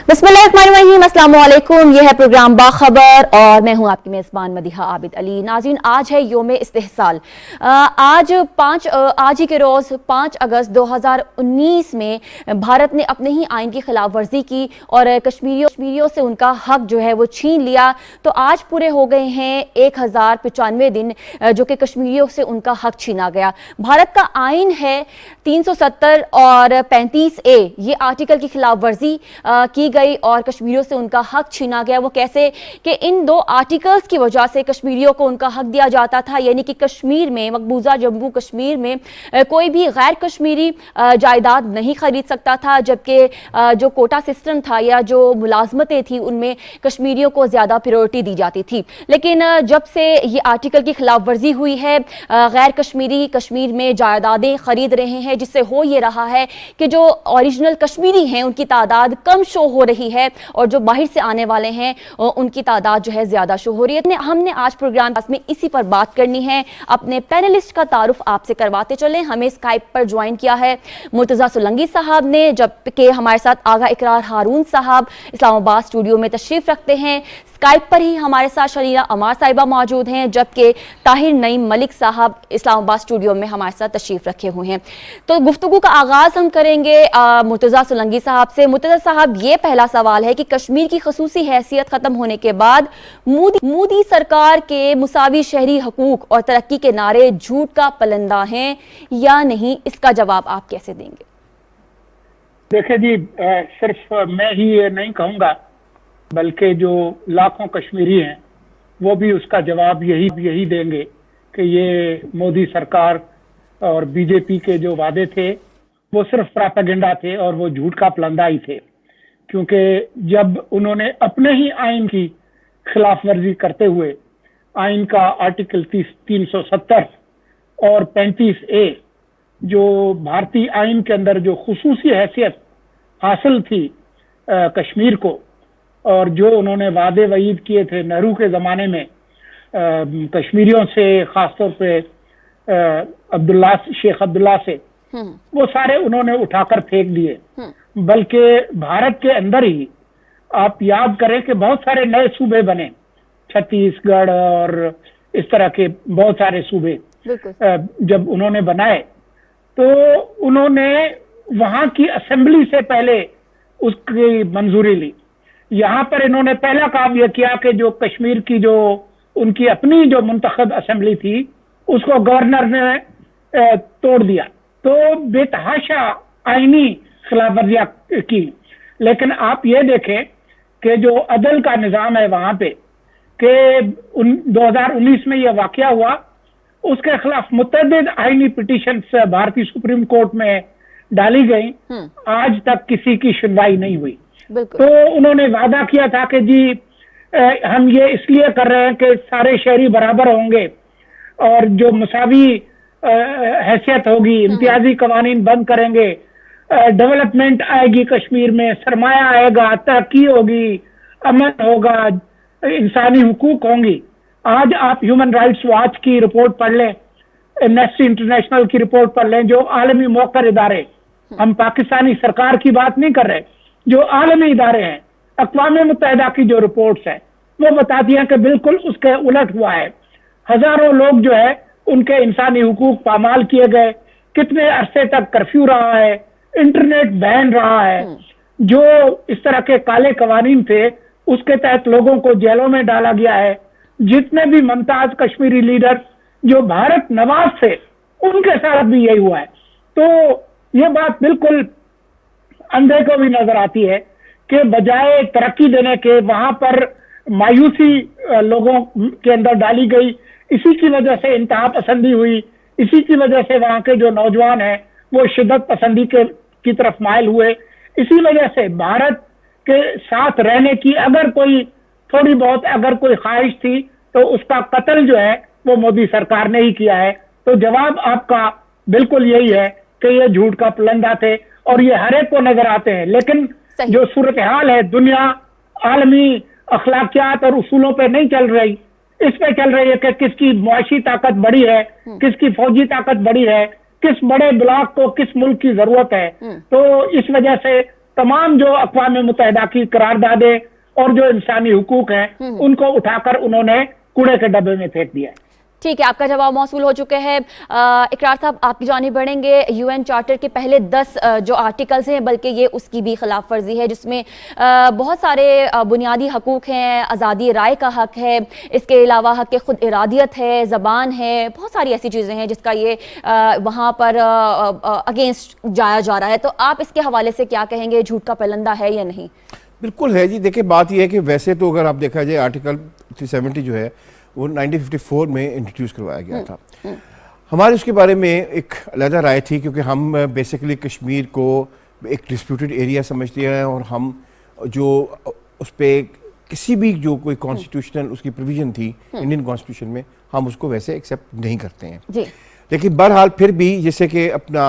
बिस्मिल्लाहिर्रहमानिर्रहीम, अस्सलाम वालेकुम। यह है प्रोग्राम बाखबर और मैं हूं आपकी मेज़बान मदीहा आबिद अली। नाज़रीन, आज है योम इस्तेहसाल। आज ही के रोज़ 5 अगस्त 2019 में भारत ने अपने ही आइन की खिलाफ वर्जी की और कश्मीरियों से उनका हक जो है वो छीन लिया। तो आज पूरे हो गए हैं 1095 दिन जो कि कश्मीरियों से उनका हक छीना गया। भारत का आइन है 370 और 35A, ये आर्टिकल की खिलाफ वर्जी की गई और कश्मीरियों से उनका हक छीना गया। वो कैसे कि इन दो आर्टिकल्स की वजह से कश्मीरियों को उनका हक दिया जाता था, यानी कि कश्मीर में, मकबूजा जम्मू कश्मीर में कोई भी गैर कश्मीरी जायदाद नहीं खरीद सकता था, जबकि जो कोटा सिस्टम था या जो मुलाजमतें थी उनमें कश्मीरियों को ज्यादा प्रायोरिटी दी जाती थी। लेकिन जब से ये आर्टिकल की खिलाफ वर्जी हुई है, गैर कश्मीरी कश्मीर में जायदादें खरीद रहे हैं, जिससे हो ये रहा है कि जो ओरिजिनल कश्मीरी हैं उनकी तादाद कम शो हो रही है और जो बाहर से आने वाले हैं उनकी तादाद जो है ज्यादा शो हो रही है। हमने आज प्रोग्राम में इसी पर बात करनी है। अपने पैनलिस्ट का तारुफ आपसे करवाते चलें। हमें स्काइप पर ज्वाइन किया है मुर्तजा सोलंकी साहब ने, जबकि हमारे साथ आगा इकरार हारून साहब इस्लामाबाद स्टूडियो में तशरीफ रखते हैं। स्काइप पर ही हमारे साथ शरीरा अमार साहिबा मौजूद हैं, जबकि ताहिर नईम मलिक साहब इस्लामाबाद स्टूडियो में हमारे साथ तशरीफ रखे हुए हैं। तो गुफ्तगू का आगाज हम करेंगे मुर्तजा सोलंकी साहब से। मुर्तजा साहब, ये पहला सवाल है कि कश्मीर की खसूसी हैसियत खत्म होने के बाद मोदी सरकार के मुसावी शहरी हकूक और तरक्की के नारे झूठ का पलंदा हैं या नहीं, इसका जवाब आप कैसे देंगे? देखिए जी, सिर्फ मैं ही ये नहीं कहूँगा, बल्कि जो लाखों कश्मीरी हैं वो भी उसका जवाब यही देंगे कि ये मोदी सरकार और बीजेपी के जो वादे थे वो सिर्फ प्रोपेगेंडा थे और वो झूठ का पलंदा ही थे। क्योंकि जब उन्होंने अपने ही आइन की खिलाफ वर्जी करते हुए आइन का आर्टिकल 370 और 35A, जो भारतीय आइन के अंदर जो खुसूसी हैसियत हासिल थी कश्मीर को, और जो उन्होंने वादे वईद किए थे नेहरू के ज़माने में कश्मीरियों से, ख़ासतौर पे शेख अब्दुल्ला से, वो सारे उन्होंने उठाकर फेंक दिए। बल्कि भारत के अंदर ही आप याद करें कि बहुत सारे नए सूबे बने, छत्तीसगढ़ और इस तरह के बहुत सारे सूबे जब उन्होंने बनाए तो उन्होंने वहां की असेंबली से पहले उसकी मंजूरी ली। यहाँ पर इन्होंने पहला काम यह किया कि जो कश्मीर की जो उनकी अपनी जो मुंतखब असेंबली थी उसको गवर्नर ने तोड़ दिया। तो बेतहाशा आईनी खिलाफवर्जियां की। लेकिन आप ये देखें कि जो अदल का निज़ाम है वहां पे कि 2019 में यह वाकया हुआ, उसके खिलाफ मुतअद्दिद आईनी पिटीशन भारतीय सुप्रीम कोर्ट में डाली गई, आज तक किसी की सुनवाई नहीं हुई। तो उन्होंने वादा किया था कि जी हम ये इसलिए कर रहे हैं कि सारे शहरी बराबर होंगे और जो मुसावी हैसियत होगी, इम्तियाजी कवानीन बंद करेंगे, डेवलपमेंट आएगी कश्मीर में, सरमाया आएगा, तरक्की होगी, अमन होगा, इंसानी हुकूक होंगी। आज आप ह्यूमन राइट्स वॉच की रिपोर्ट पढ़ लें, एमनेस्टी इंटरनेशनल की रिपोर्ट पढ़ लें, जो आलमी मौकर इदारे, हम पाकिस्तानी सरकार की बात नहीं कर रहे, जो आलमी इदारे हैं, अक़वाम मुत्तहिदा की जो रिपोर्ट्स हैं वो बताती हैं कि बिल्कुल उसके उलट हुआ है। हजारों लोग जो है उनके इंसानी हुकूक पामाल किए गए, कितने अरसे तक कर्फ्यू रहा है, इंटरनेट बैन रहा है, जो इस तरह के काले कवानीन थे उसके तहत लोगों को जेलों में डाला गया है। जितने भी मुमताज कश्मीरी लीडर जो भारत नवाज थे उनके साथ भी यही हुआ है। तो ये बात बिल्कुल अंधे को भी नजर आती है कि बजाय तरक्की देने के वहां पर मायूसी लोगों के अंदर डाली गई। इसी की वजह से इंतहा पसंदी हुई, इसी की वजह से वहां के जो नौजवान हैं वो शिद्दत पसंदी की तरफ माइल हुए। इसी वजह से भारत के साथ रहने की अगर कोई थोड़ी बहुत अगर कोई ख्वाहिश थी तो उसका कत्ल जो है वो मोदी सरकार ने ही किया है। तो जवाब आपका बिल्कुल यही है कि ये झूठ का पलंदा थे और ये हर एक को नजर आते हैं। लेकिन जो सूरत हाल है, दुनिया आलमी अखलाकियात और उसूलों पे नहीं चल रही, इस पे चल रही है कि किसकी मुआशी ताकत बड़ी है, किसकी फौजी ताकत बड़ी है, किस बड़े ब्लॉक को किस मुल्क की जरूरत है। तो इस वजह से तमाम जो अक़वाम मुत्तहिदा की करारदादें और जो इंसानी हुकूक हैं उनको उठाकर उन्होंने कूड़े के डब्बे में फेंक दिया है। ठीक है, आपका जवाब मौसूल हो चुके हैं। इकरार साहब, आपकी जानिब बढ़ेंगे। यूएन चार्टर के पहले 10 जो आर्टिकल्स हैं, बल्कि ये उसकी भी खिलाफ वर्जी है, जिसमें बहुत सारे बुनियादी हकूक़ हैं, आज़ादी राय का हक है, इसके अलावा हक के खुद इरादियत है, ज़बान है, बहुत सारी ऐसी चीज़ें हैं जिसका ये वहाँ पर अगेंस्ट जाया जा रहा है। तो आप इसके हवाले से क्या कहेंगे, झूठ का पलंदा है या नहीं? बिल्कुल है जी। देखिए, बात यह है कि वैसे तो अगर आप देखा जाए आर्टिकल 370 जो है वो 1954 में इंट्रोड्यूस करवाया गया था। हमारे उसके बारे में एक अलग राय थी, क्योंकि हम बेसिकली कश्मीर को एक डिस्प्यूटेड एरिया समझते हैं और हम जो उस पर किसी भी जो कोई कॉन्स्टिट्यूशनल उसकी प्रोविजन थी इंडियन कॉन्स्टिट्यूशन में, हम उसको वैसे एक्सेप्ट नहीं करते हैं जी। लेकिन बहरहाल फिर भी जैसे कि अपना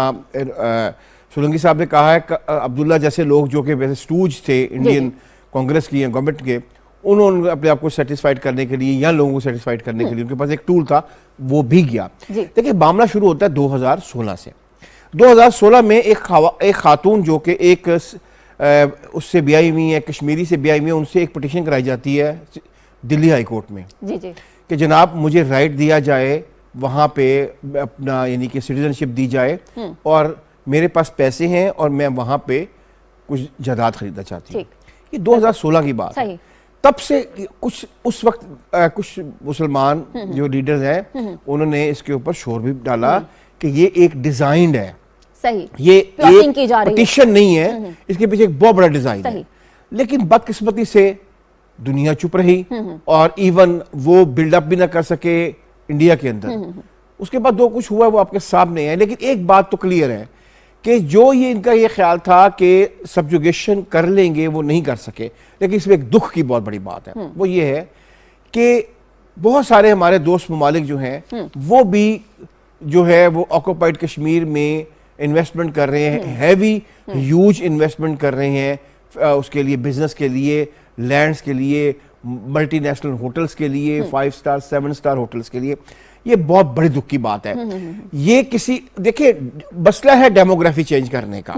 सोलंकी साहब ने कहा है, अब्दुल्ला जैसे लोग जो कि वैसे स्टूज थे इंडियन कांग्रेस की या गवर्नमेंट के, उन्होंने अपने आप को सेटिस्फाइड करने के लिए या लोगों को सेटिस्फाइड करने के लिए उनके पास एक टूल था, वो भी गया। देखिए, मामला शुरू होता है 2016 से। 2016 में एक खातून जो कि एक उससे ब्याई हुई है, कश्मीरी से ब्याई हुई है, उनसे एक पिटीशन कराई जाती है दिल्ली हाई कोर्ट में कि जनाब मुझे राइट दिया जाए वहाँ पे अपना, यानी कि सिटीजनशिप दी जाए, और मेरे पास पैसे हैं और मैं वहाँ पे कुछ जायदाद खरीदना चाहती हूँ। ये 2016 की बात है। तब से कुछ उस वक्त कुछ मुसलमान जो लीडर्स हैं उन्होंने इसके ऊपर शोर भी डाला कि ये एक डिजाइन है, सही, ये एक पिटीशन नहीं है, इसके पीछे एक बहुत बड़ा डिजाइन है। लेकिन बदकिस्मती से दुनिया चुप रही और इवन वो बिल्डअप भी ना कर सके इंडिया के अंदर। उसके बाद जो कुछ हुआ वो आपके सामने है। लेकिन एक बात तो क्लियर है कि जो ये इनका ये ख्याल था कि सब्जुगेशन कर लेंगे, वो नहीं कर सके। लेकिन इसमें एक दुख की बहुत बड़ी बात है, वो ये है कि बहुत सारे हमारे दोस्त ममालिक जो हैं वो भी जो है वो ऑक्यूपाइड कश्मीर में इन्वेस्टमेंट कर रहे हैं, हैवी ह्यूज इन्वेस्टमेंट कर रहे हैं उसके लिए, बिजनेस के लिए, लैंड्स के लिए, मल्टीनेशनल होटल्स के लिए, 5 स्टार 7 स्टार होटल्स के लिए। ये बहुत बड़ी दुख की बात है। ये किसी, देखिए, मसला है डेमोग्राफी चेंज करने का।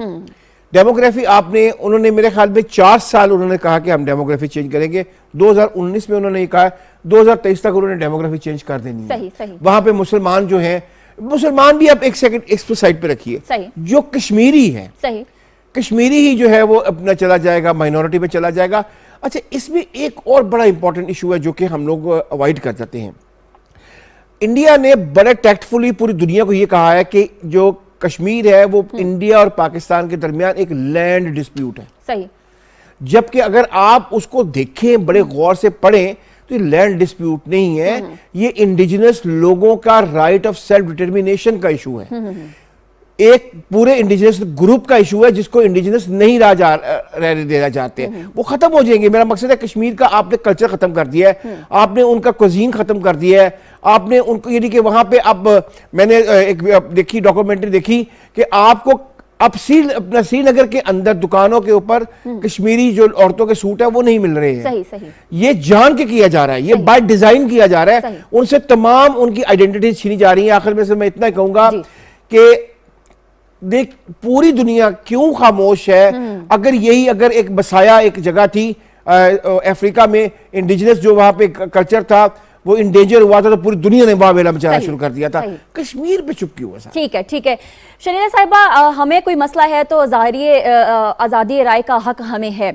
डेमोग्राफी आपने, उन्होंने मेरे ख्याल में 4 साल उन्होंने कहा कि हम डेमोग्राफी चेंज करेंगे। 2019 में उन्होंने कहा 2023 तक उन्होंने डेमोग्राफी चेंज कर देनी है। वहां पे मुसलमान जो हैं, मुसलमान भी आप एक सेकंड इस साइड पे रखिए, जो कश्मीरी है, कश्मीरी ही जो है वो अपना चला जाएगा, माइनॉरिटी में चला जाएगा। अच्छा, इसमें एक और बड़ा इंपॉर्टेंट इशू है जो कि हम लोग अवॉइड कर जाते हैं। इंडिया ने बड़े टैक्टफुली पूरी दुनिया को यह कहा है कि जो कश्मीर है वो इंडिया और पाकिस्तान के दरमियान एक लैंड डिस्प्यूट है। सही। जबकि अगर आप उसको देखें, बड़े गौर से पढ़ें, तो ये लैंड डिस्प्यूट नहीं है, ये इंडिजिनस लोगों का राइट ऑफ सेल्फ डिटर्मिनेशन का इशू है। एक पूरे इंडिजिनस ग्रुप का इशू है जिसको इंडिजिनस नहीं रहने देना चाहते हैं। वो खत्म हो जाएंगे। मेरा मकसद है कश्मीर का आपने कल्चर खत्म कर दिया है, आपने उनका कुजीन खत्म कर दिया है, आपने उनको, यानी कि वहां पे अब मैंने एक देखी डॉक्यूमेंट्री देखी कि आपको अब अपना श्रीनगर के अंदर दुकानों के ऊपर कश्मीरी जो औरतों के सूट है वो नहीं मिल रहे हैं। सही, सही। ये जान के किया जा रहा है, ये बाय डिजाइन किया जा रहा है। उनसे तमाम उनकी आइडेंटिटी छीनी जा रही है। आखिर में से मैं इतना कहूंगा कि देख, पूरी दुनिया क्यों खामोश है? अगर यही अगर एक बसाया एक जगह थी अफ्रीका में, इंडिजिनस जो वहां पे कल्चर था वो इंडेंजर हुआ था, तो पूरी दुनिया ने वहां वेला मचाना शुरू कर दिया था। कश्मीर पे चुप क्यों है? ठीक है, ठीक है। शरीना साहिबा, हमें कोई मसला है तो आज़ादी राय का हक हमें है।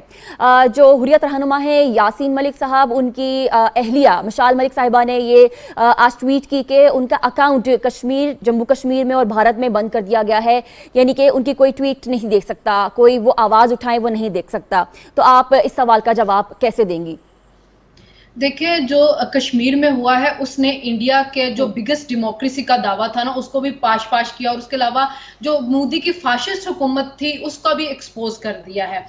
जो हुर्रियत रहनुमा है यासीन मलिक साहब, उनकी अहलिया मिसाल मलिक साहिबा ने ये आज ट्वीट की कि उनका अकाउंट कश्मीर, जम्मू कश्मीर में और भारत में बंद कर दिया गया है, यानी कि उनकी कोई ट्वीट नहीं देख सकता, कोई वो आवाज़ उठाए वो नहीं देख सकता। तो आप इस सवाल का जवाब कैसे देंगी? देखिए, जो कश्मीर में हुआ है उसने इंडिया के जो बिगेस्ट डेमोक्रेसी का दावा था ना, उसको भी पाश किया, और उसके अलावा जो मोदी की फाशिस्ट हुकूमत थी उसका भी एक्सपोज कर दिया है।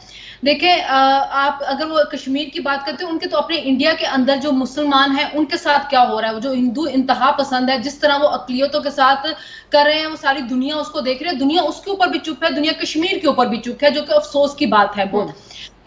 देखिए, आप अगर वो कश्मीर की बात करते हैं, उनके तो अपने इंडिया के अंदर जो मुसलमान हैं उनके साथ क्या हो रहा है, वो जो हिंदू इंतहा पसंद है, जिस तरह वो अकलियतों के साथ कर रहे हैं वो सारी दुनिया उसको देख रही है, दुनिया उसके ऊपर भी चुप है, दुनिया कश्मीर के ऊपर भी चुप है, जो कि अफसोस की बात है बहुत।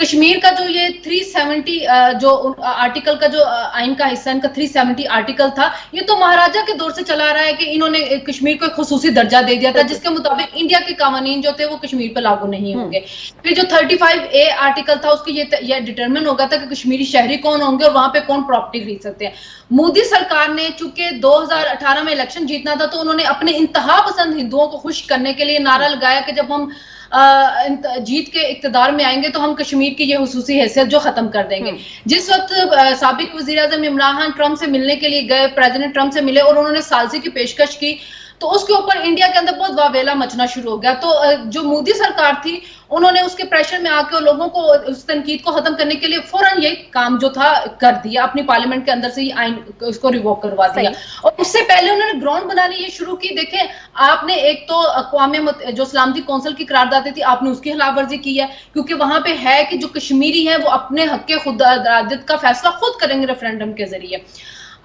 कश्मीर का जो ये 370 जो आर्टिकल का जो आइन का हिस्सा इनका 370 आर्टिकल था, ये तो महाराजा के दौर से चला रहा है कि इन्होंने कश्मीर को एक खुसूसी दर्जा दे दिया था, जिसके मुताबिक इंडिया के कानून जो थे वो कश्मीर पर लागू नहीं होंगे। फिर जो 35A आर्टिकल था उसके ये डिटरमिन होगा था कि कश्मीरी शहरी कौन होंगे और वहां पे कौन प्रॉपर्टी खरीद सकते हैं। मोदी सरकार ने चूंकि 2018 में इलेक्शन जीतना था, तो उन्होंने अपने इंतहा पसंद हिंदुओं को खुश करने के लिए नारा लगाया कि जब हम जीत के इक्तदार में आएंगे तो हम कश्मीर की ये हुसूसी हैसियत जो खत्म कर देंगे। जिस वक्त साबिक वजीर आज़म इमरान खान ट्रंप से मिलने के लिए गए, प्रेसिडेंट ट्रंप से मिले और उन्होंने सालसी की पेशकश की, तो उसके ऊपर इंडिया के अंदर बहुत वावेला मचना शुरू हो गया। तो जो मोदी सरकार थी उन्होंने उसके प्रेशर में आकर लोगों को उस तनकीद को खत्म करने के लिए फौरन ये काम जो था कर दिया, अपनी पार्लियामेंट के अंदर से ही आइन उसको रिवोक करवा दिया। और उससे पहले उन्होंने ग्राउंड बनानी ये शुरू की। देखें, आपने एक तो जो सलामती कौंसिल की करारदाद थी आपने उसकी खिलाफवर्जी की है, क्योंकि वहां पे है कि जो कश्मीरी है वो अपने हक के खुद इरादत का फैसला खुद करेंगे रेफरेंडम के जरिए।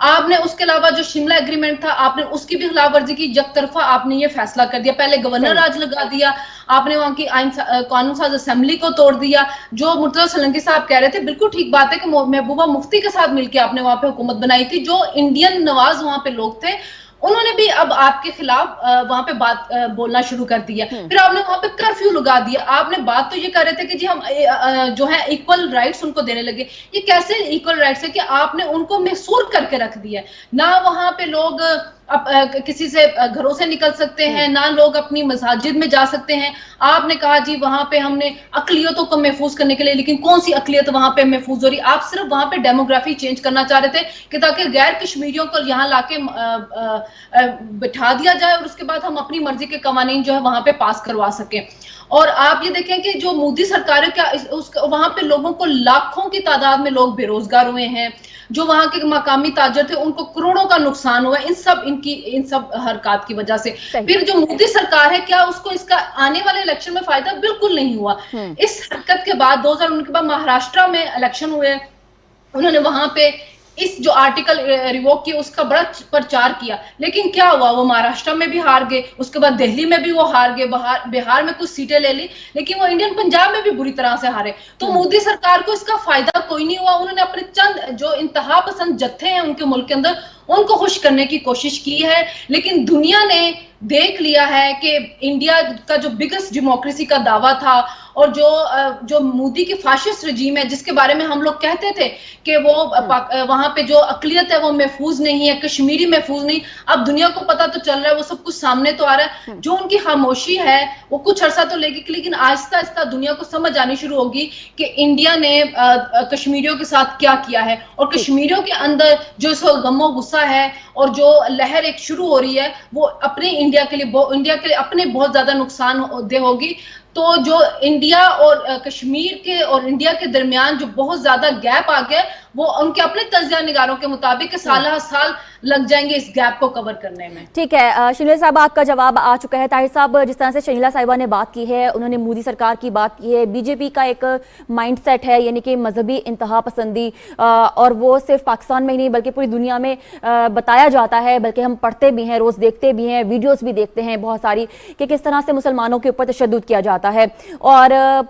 आपने उसके अलावा जो शिमला एग्रीमेंट था आपने उसकी भी खिलाफवर्जी की, एक तरफा आपने ये फैसला कर दिया, पहले गवर्नर राज लगा दिया, आपने वहां की कानून साज असेंबली को तोड़ दिया। जो मुर्तजा सोलंकी साहब कह रहे थे बिल्कुल ठीक बात है कि महबूबा मुफ्ती के साथ मिलकर आपने वहां पे हुकूमत बनाई थी, जो इंडियन नवाज वहां पे लोग थे उन्होंने भी अब आपके खिलाफ वहां पे बात बोलना शुरू कर दिया। फिर आपने वहां पे कर्फ्यू लगा दिया। आपने बात तो ये कर रहे थे कि जी हम जो है इक्वल राइट्स उनको देने लगे। ये कैसे इक्वल राइट्स है कि आपने उनको महसूर करके रख दिया, ना वहां पे लोग किसी से घरों से निकल सकते हैं, ना लोग अपनी मसाजिद में जा सकते हैं। आपने कहा जी वहां पे हमने अकलियतों को महफूज करने के लिए, लेकिन कौन सी अकलियत वहां पे महफूज हो रही? आप सिर्फ वहां पे डेमोग्राफी चेंज करना चाह रहे थे कि ताकि गैर कश्मीरियों को यहाँ लाके बिठा दिया जाए और उसके बाद हम अपनी मर्जी के कवानीन जो है वहां पे पास करवा सके। और आप ये देखें कि जो मोदी सरकार है क्या वहां पे लोगों को लाखों की तादाद में लोग बेरोजगार हुए हैं, जो वहां के मकामी ताजर थे उनको करोड़ों का नुकसान हुआ इन सब हरकत की वजह से। फिर जो मोदी सरकार है क्या उसको इसका आने वाले इलेक्शन में फायदा? बिल्कुल नहीं हुआ। इस हरकत के बाद 2019 के बाद महाराष्ट्र में इलेक्शन हुए, उन्होंने वहां पे इस जो आर्टिकल रिवोक किया उसका बड़ा प्रचार किया, लेकिन क्या हुआ? वो महाराष्ट्र में भी हार गए, उसके बाद दिल्ली में भी वो हार गए, बिहार में कुछ सीटें ले ली, लेकिन वो इंडियन पंजाब में भी बुरी तरह से हारे। तो मोदी सरकार को इसका फायदा कोई नहीं हुआ। उन्होंने अपने चंद जो इंतहा पसंद जत्थे हैं उनके मुल्क के अंदर उनको खुश करने की कोशिश की है, लेकिन दुनिया ने देख लिया है कि इंडिया का जो बिगेस्ट डेमोक्रेसी का दावा था और जो मोदी की फाशिस्ट रजीम है जिसके बारे में हम लोग कहते थे कि वो वहां पे जो अकलियत है वो महफूज नहीं है, कश्मीरी महफूज नहीं, अब दुनिया को पता तो चल रहा है, वो सब कुछ सामने तो आ रहा है। जो उनकी खामोशी है वो कुछ अरसा तो लेगी, लेकिन आहिस्ता आहिस्ता दुनिया को समझ आनी शुरू होगी कि इंडिया ने कश्मीरियों के साथ क्या किया है और कश्मीरियों के अंदर जो गमो गुस्सा है और जो लहर एक शुरू हो रही है वो अपने इंडिया के लिए अपने बहुत ज्यादा नुकसानदेह होगी। तो जो इंडिया और कश्मीर के और इंडिया के दरमियान जो बहुत ज्यादा गैप आ गया वो उनके अपने तज्जिया निगारों के मुताबिक साल साल लग जाएंगे इस गैप को कवर करने में। ठीक है शर्मिला साहब, आपका जवाब आ चुका है। ताहिर साहब, जिस तरह से शर्मिला साहिबा ने बात की है, उन्होंने मोदी सरकार की बात की है, बीजेपी का एक माइंडसेट है यानी कि मजहबी इंतहा पसंदी, और वो सिर्फ पाकिस्तान में ही नहीं बल्कि पूरी दुनिया में बताया जाता है, बल्कि हम पढ़ते भी हैं, रोज देखते भी हैं, वीडियोस भी देखते हैं बहुत सारी कि किस तरह से मुसलमानों के ऊपर तशद्दुद किया जाता है। और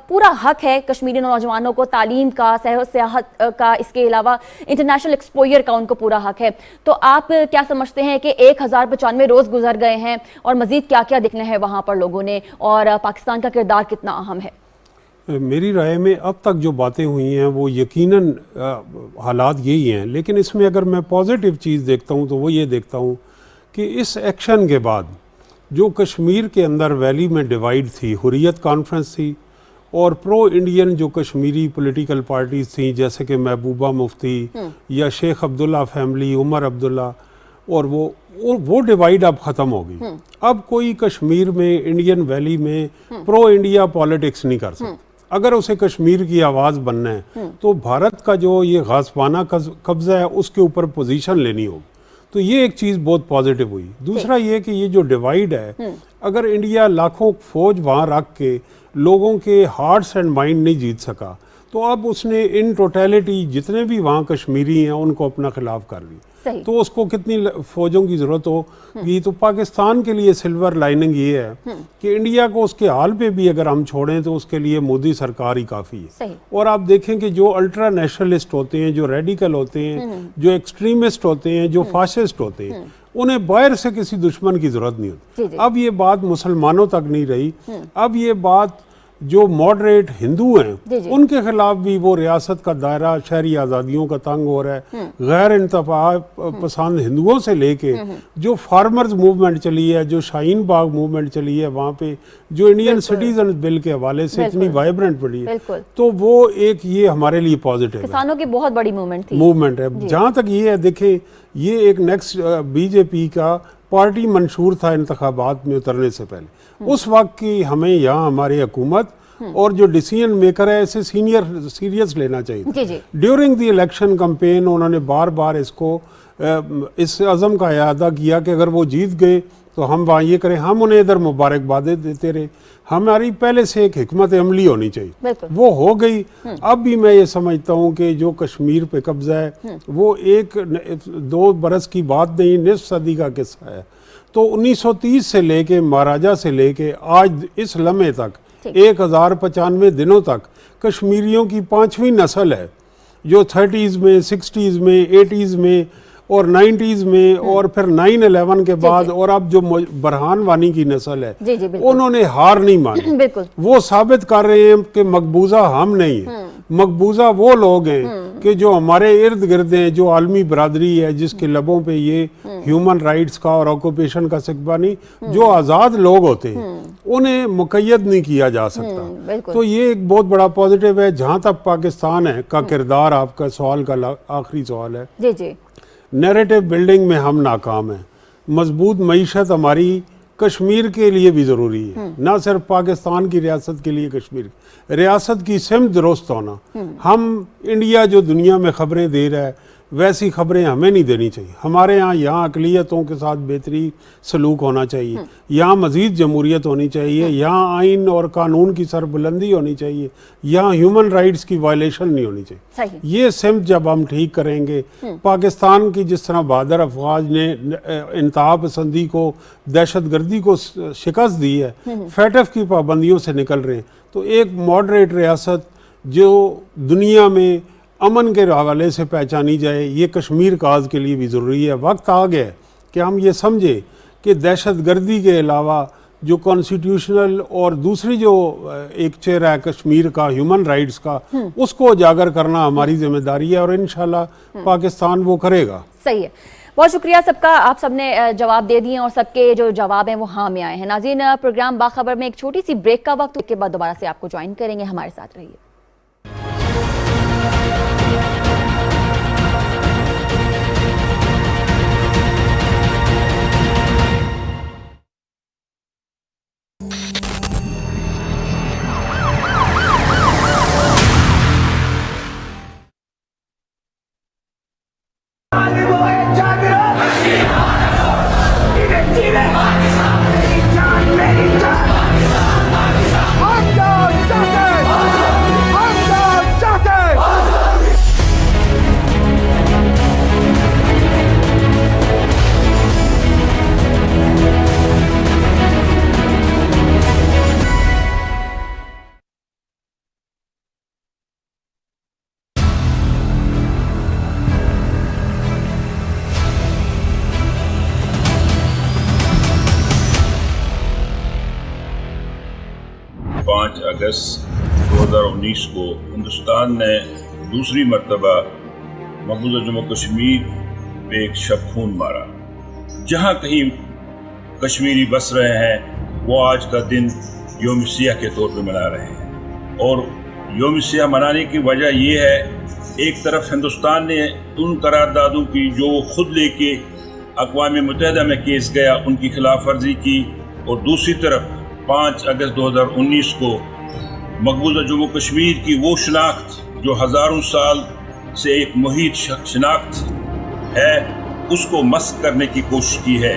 पूरा हक है कश्मीरी नौजवानों को तालीम का, सियाहत का, इसके अलावा इंटरनेशनल एक्सपोजर का उनको पूरा हक है। तो आप क्या समझते हैं कि 1095 रोज गुजर गए हैं और मजीद क्या क्या देखना है वहां पर लोगों ने, और पाकिस्तान का किरदार कितना अहम है? मेरी राय में अब तक जो बातें हुई हैं वो यकीनन हालात यही हैं, लेकिन इसमें अगर मैं पॉजिटिव चीज़ देखता हूँ तो वो ये देखता हूँ कि इस एक्शन के बाद जो कश्मीर के अंदर वैली में डिवाइड थी, हुर्रियत कॉन्फ्रेंस थी और प्रो इंडियन जो कश्मीरी पॉलिटिकल पार्टीज थी जैसे कि महबूबा मुफ्ती या शेख अब्दुल्ला फैमिली, उमर अब्दुल्ला, और वो डिवाइड अब ख़त्म हो गई। अब कोई कश्मीर में इंडियन वैली में प्रो इंडिया पॉलिटिक्स नहीं कर सकता। अगर उसे कश्मीर की आवाज़ बनना है तो भारत का जो ये गाज़बाना कब्ज़ा है उसके ऊपर पोजीशन लेनी होगी। तो ये एक चीज़ बहुत पॉजिटिव हुई। दूसरा ये कि ये जो डिवाइड है, अगर इंडिया लाखों फौज वहाँ रख के लोगों के हार्ट्स एंड माइंड नहीं जीत सका तो अब उसने इन टोटलिटी जितने भी वहाँ कश्मीरी हैं उनको अपना खिलाफ कर ली। सही। तो उसको कितनी फौजों की जरूरत होगी। तो पाकिस्तान के लिए सिल्वर लाइनिंग ये है कि इंडिया को उसके हाल पे भी अगर हम छोड़ें तो उसके लिए मोदी सरकार ही काफ़ी है। सही। और आप देखें कि जो अल्ट्रा नेशनलिस्ट होते हैं, जो रेडिकल होते हैं, जो एक्सट्रीमिस्ट होते हैं, जो फाशिस्ट होते हैं, उन्हें बाहर से किसी दुश्मन की जरूरत नहीं होती। जी, जी। अब ये बात मुसलमानों तक नहीं रही, अब ये बात जो मॉडरेट हिंदू जी, हैं जी। उनके खिलाफ भी वो रियासत का दायरा शहरी आज़ादियों का तंग हो रहा है। गैर इंतफा पसंद हिंदुओं से लेके जो फार्मर्स मूवमेंट चली है, जो शाहीन बाग मूवमेंट चली है, वहाँ पे जो इंडियन सिटीजन बिल के हवाले से इतनी बिल्कुल। वाइब्रेंट पड़ी है, बिल्कुल। तो वो एक ये हमारे लिए पॉजिटिव है, किसानों की बहुत बड़ी मूवमेंट थी। मूवमेंट है। जहाँ तक ये है, देखें ये एक नेक्स्ट बीजेपी का पार्टी मंशूर था इंतखाबात में उतरने से पहले। उस वक्त की हमें यहाँ हमारी हुकूमत और जो डिसीजन मेकर है इसे सीरियस लेना जी, चाहिए। जी। ड्यूरिंग द इलेक्शन कैंपेन उन्होंने बार बार इसको इस अज़म का इरादा किया कि अगर वो जीत गए तो हम वहाँ ये करें, हम उन्हें इधर मुबारकबादें देते रहे। हमारी पहले से एक हिकमत अमली होनी चाहिए, बिल्कुल। वो हो गई। अब भी मैं ये समझता हूँ कि जो कश्मीर पे कब्जा है वो 1-2 बरस की बात नहीं, निस्फ सदी का किस्सा है। तो 1930 से लेके महाराजा से लेके आज इस लम्हे तक 1095 दिनों तक कश्मीरियों की 5वीं नस्ल है जो 30s में, 60s में, 80s में और 90s में और फिर 9/11 के बाद और अब जो बरहान वानी की नस्ल है, जी, जी, बिल्कुल। उन्होंने हार नहीं मानी। बिल्कुल। वो साबित कर रहे हैं कि मकबूजा हम नहीं है, मकबूजा वो लोग हैं कि जो हमारे इर्द गिर्द हैं, जो आलमी बरादरी है जिसके लबों पे ये ह्यूमन राइट्स का और ऑक्यूपेशन का सिक्का नहीं, जो आज़ाद लोग होते हैं उन्हें मुकय्यद नहीं किया जा सकता। बिल्कुल। तो ये एक बहुत बड़ा पॉजिटिव है। जहाँ तक पाकिस्तान है का किरदार, आपका सवाल का आखिरी सवाल है, जी, जी। नैरेटिव बिल्डिंग में हम नाकाम हैं। मजबूत मईशत हमारी कश्मीर के लिए भी ज़रूरी है, ना सिर्फ पाकिस्तान की रियासत के लिए, कश्मीर रियासत की सिमत दुरुस्त होना। हम इंडिया जो दुनिया में खबरें दे रहा है वैसी खबरें हमें नहीं देनी चाहिए। हमारे यहाँ अकलियतों के साथ बेहतरी सलूक होना चाहिए, यहाँ मज़ीद जमहूरियत होनी चाहिए, यहाँ आइन और कानून की सरबुलंदी होनी चाहिए, यहाँ ह्यूमन राइट्स की वायलेशन नहीं होनी चाहिए। सही। ये सिमत जब हम ठीक करेंगे, पाकिस्तान की जिस तरह बहादुर अफवाज ने इंतहा पसंदी को, दहशत गर्दी को शिकस्त दी है, फैटफ की पाबंदियों से निकल रहे हैं, तो एक मॉडरेट रियासत जो दुनिया में अमन के हवाले से पहचानी जाए, ये कश्मीर काज के लिए भी ज़रूरी है। वक्त आ गया है कि हम ये समझे कि दहशत गर्दी के अलावा जो कॉन्स्टिट्यूशनल और दूसरी जो एक चेहरा है कश्मीर का, ह्यूमन राइट्स का, उसको उजागर करना हमारी जिम्मेदारी है और इंशाल्लाह पाकिस्तान वो करेगा। सही है। बहुत शुक्रिया सबका, आप सबने जवाब दे दिए और सबके जो जवाब हैं वो हाँ में आए हैं। नाज़रीन, प्रोग्राम बाखबर में एक छोटी सी ब्रेक का वक्त, उसके बाद दोबारा से आपको ज्वाइन करेंगे। हमारे साथ रहिए। अगस्त 2019 को हिंदुस्तान ने दूसरी मर्तबा मकबूजा जम्मू कश्मीर पे एक शब खून मारा। जहाँ कहीं कश्मीरी बस रहे हैं वो आज का दिन योम सियाह के तौर पे मना रहे हैं। और योम सियाह मनाने की वजह ये है, एक तरफ हिंदुस्तान ने उन करारदादों की जो वो खुद लेके अक़वाम मुत्तहिदा में केस गया उनकी खिलाफ वर्जी की, और दूसरी तरफ 5 अगस्त 2019 को मकबूजा जम्मू कश्मीर की वो शनाख्त जो हज़ारों साल से एक मुहित शनाख्त है उसको मस्क करने की कोशिश की है।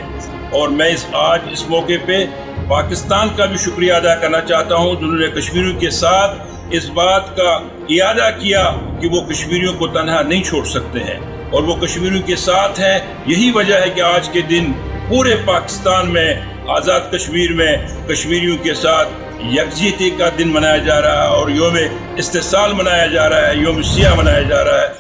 और मैं आज इस मौके पे पाकिस्तान का भी शुक्रिया अदा करना चाहता हूँ जिन्होंने कश्मीरियों के साथ इस बात का इरादा किया कि वो कश्मीरियों को तन्हा नहीं छोड़ सकते हैं। और वो कश्मीरियों के साथ है। यही वजह है कि आज के दिन पूरे पाकिस्तान में, आज़ाद कश्मीर में, कश्मीरियों के साथ यकजहती का दिन मनाया जा रहा है और योम इस्तिसाल मनाया जा रहा है, योम सिया मनाया जा रहा है।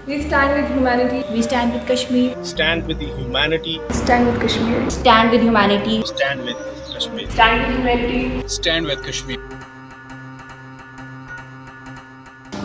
We stand with humanity. We stand with Kashmir. Stand with the humanity. Stand with Kashmir. Stand with humanity. Stand with Kashmir. Stand with humanity. Stand with Kashmir.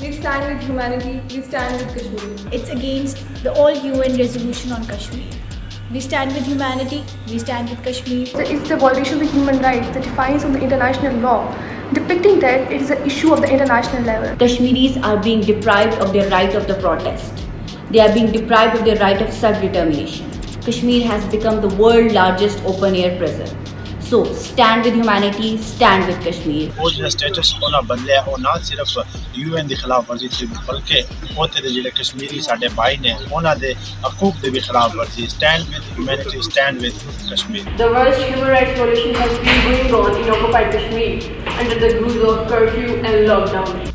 We stand with humanity. We stand with Kashmir. It's against the all UN resolution on Kashmir. We stand with humanity. We stand with Kashmir. It's a violation of the human rights that defines on the international law. Depicting that it is an issue of the international level. Kashmiris are being deprived of their right of the protest. They are being deprived of their right of self-determination. Kashmir has become the world's largest open-air prison. So, stand with humanity, stand with Kashmir. वो जो status होना बदले और ना सिर्फ UN के खिलाफ वर्जी थी बल्कि होते थे जिले कश्मीरी साडे भाई ने उन्होंने दे हकूक दे भी खिलाफ वर्जी। Stand with humanity, stand with Kashmir. The worst human rights violation has been going on in occupied Kashmir under the guise of curfew and lockdown.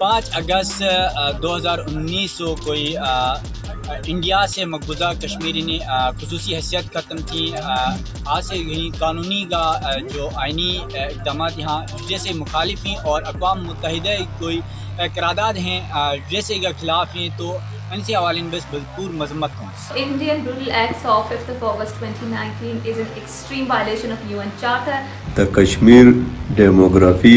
5 अगस्त 2019 को कोई इंडिया से मकबूजा कश्मीरी ने खुसूसी हैसियत ख़त्म थी। आज से यही कानूनी का जो आइनी इक़दाम यहाँ जैसे मुखालिफी और अक़वाम मुत्तहिदा कोई करारदाद हैं जैसे के ख़िलाफ़ हैं, तो इनसे हवाले बस भरपूर मजम्मत हूँ। Indian Brutal Acts of 5th of August 2019 is an extreme violation of UN Charter. The Kashmir demography